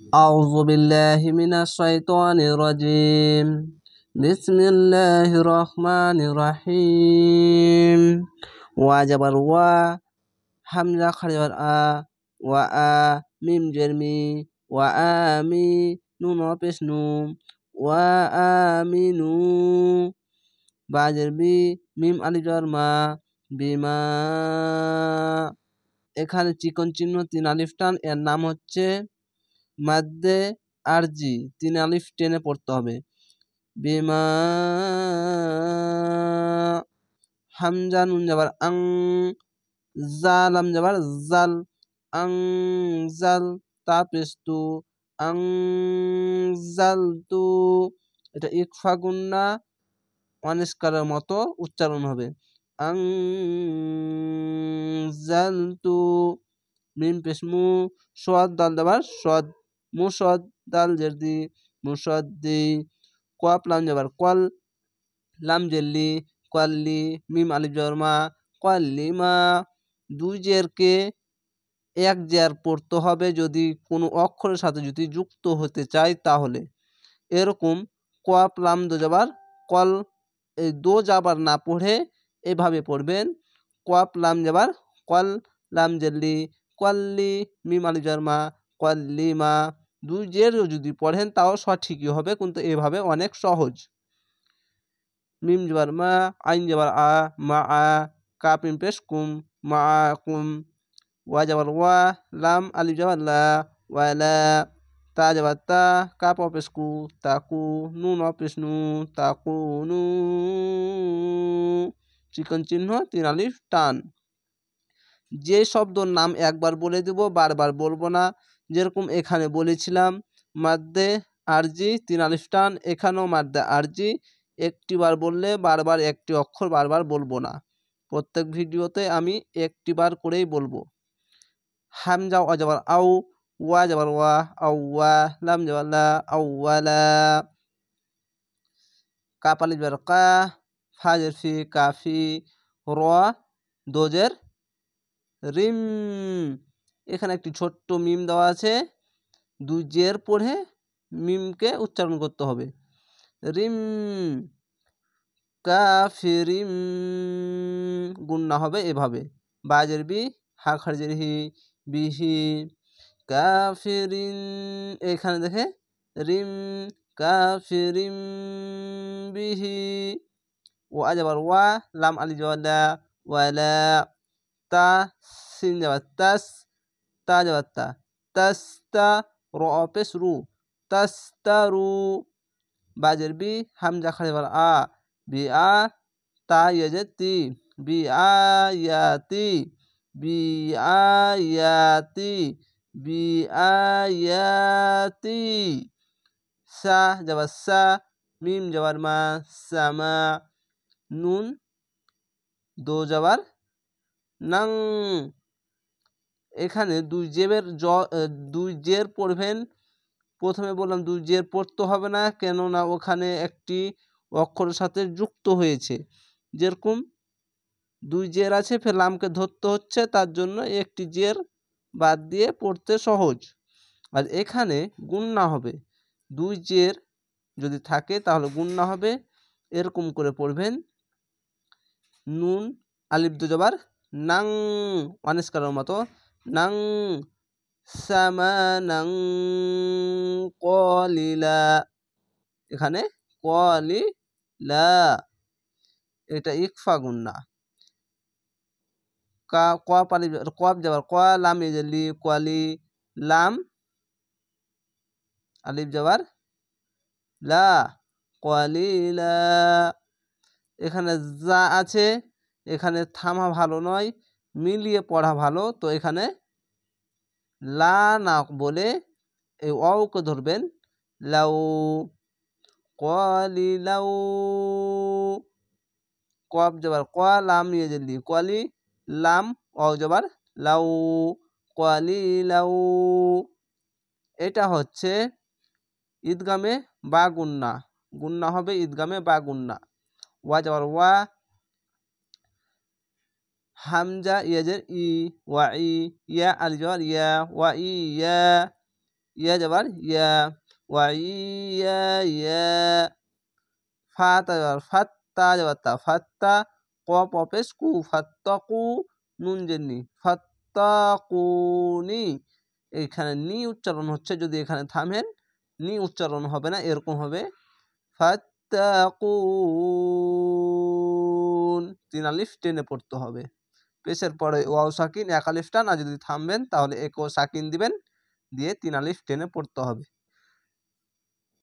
أعوذ بالله من الشيطان الرجيم بسم الله الرحمن الرحيم وجبر حمزة خرجر ميم جرمي وآمي نون وبسنو وآمنو বাজের বি মিম আলিফ মা বিমা। এখানে চিকন চিহ্ন 3 আলিফ টান, এর নাম হচ্ছে মাদ্দে আরজি, 3 আলিফ টেনে পড়তে হবে। বিমা হামজা নুন যাবার আং, জালাম যাবার জাল, আং জাল তা পেস্তু, আং জাল তু। এটা ইকফা গুন্না অনিষ্কারের মতো উচ্চারণ হবে। আং জাল তু। মিম পেশমু সদ দাল যাবার সদ, মুসদ দাল জেরদি মুসদ্দি। কপ লাম যাবার কল, লাম জেল্লি কল্লি, মিম আলিফ যাবার মা কল্লিমা। 2 জেরকে 1 জের পড়তে হবে যদি কোনো অক্ষরের সাথে যদি যুক্ত হতে চাই তাহলে। এরকম কপ লাম দো যাবার কল, এই দো যাবার না পড়ে এভাবে পড়বেন। কপ লাম যাবার কল, লাম জেল্লি কল্লি, মিম আলিফ যাবার মা কল্লিমা। 2 জের যদি পড়েন তাও সঠিকই হবে, কিন্তু এভাবে অনেক সহজ। মিম যাবার মা, আইন যাবার মা কাপ মিম পেশ কুম কুম। ওয়া যাবার ওয়া, লাম আলিফ যাবার লা ওয়ালা। তা যাবার তা, কাপ অপেশ কু তাকু, নুন অপেশ নু তাকু নু। চিকন চিহ্ন 3 আলিফ টান। যে শব্দর নাম একবার বলে দেব, বারবার বলবো না। যেরকম এখানে বলেছিলাম মাদ্দে আরজি 3 আলিফ টান, এখানেও মাদ্দে আরজি, একটি বার বললে বারবার একটি অক্ষর বারবার বলবো না। প্রত্যেক ভিডিওতে আমি একটি বার করেই বলবো। হামজা ওয়া যাবার আউ, ওয়া যাবার ওয়া আউয়া, লাম যাবার লা আউওয়ালা। কাপ আলিফ যাবার কা, ফা জের ফি কাফি, র দোজের রিম। এখানে একটি ছোট্ট মিম দেওয়া আছে, 2 জের পড়ে মিমকে উচ্চারণ করতে হবে। রিম কাফিরিম, গুন্না হবে এভাবে। বাজের বি হা খারজের হি বিহি, কাফিরিন। এখানে দেখে রিম কাফিরিম বিহি। ওয়া যাবার ওয়া, লাম আলি যাবার লা ওয়ালা। তা সিন যাবার তাস, তা যাবার তা তাস্তা, র পেশ রু তাস্তারু। বাজের বি হামজা খালি যাবার বি তা ইয়াজের তি বি আয়াতি বি আয়াতি বি আয়াতি। সা যাবার সা, মিম যাবার মা সামা, নুন দো যাবার নাং। এখানে 2 জের পড়বেন। প্রথমে বললাম 2 জের পড়তে হবে না, কেননা ওখানে একটি অক্ষরের সাথে যুক্ত হয়েছে। যেরকম 2 জের আছে, ফের লামকে ধরতে হচ্ছে, তার জন্য একটি জের বাদ দিয়ে পড়তে সহজ। আর এখানে গুন্না হবে, 2 জের যদি থাকে তাহলে গুন্না হবে। এরকম করে পড়বেন। নুন আলিফ দো যাবার নাং, অনিষ্কারের মতো নাং, সামানাং কলিলা। এখানে কলিলা, এটা ইকফা গুন্না। কপ যাবার ক, লাম ইজলি কোয়ালি, লাম আলিফ যাবার লা কোয়ালিলা। এখানে যা আছে, এখানে থামা ভালো নয়, মিলিয়ে পড়া ভালো। তো এখানে লা না বলে এই ওকে ধরবেন, লাউ কলিলাউ। কপ যাবার ক, লাম ইজলি কোয়ালি, লাম ওয়াও যাবার লাউ কোয়ালিলাউ। এটা হচ্ছে ঈদগামে বা গুন্না, গুন্না হবে ঈদগামে বা গুন্না। ওয়া যাবার ওয়া, হামজা ইয়াজের ই ওয়া ই, ইয়া আলিফ যাবার ইয়া ওয়া ইয়া। ইয়া যাবার ইয়া, ওয়াইয়া ইয়া, ফা তা যাবার ফাত, তা যাবার তা, ফাত্তা, কফ অপেশ কু, ফাত্তাকু, নুন জের ফাত্তাকুনি। এইখানে নি উচ্চারণ হচ্ছে, যদি এখানে থামেন নি উচ্চারণ হবে না, এরকম হবে ফাত্তাকুন, 3 আলিফ টেনে পড়তে হবে। পেশের পরে ওয়াও সাকিন 1 আলিফ টান, আর যদি থামবেন তাহলে এক ও সাকিন দিবেন, দিয়ে 3 আলিফ টেনে পড়তে হবে।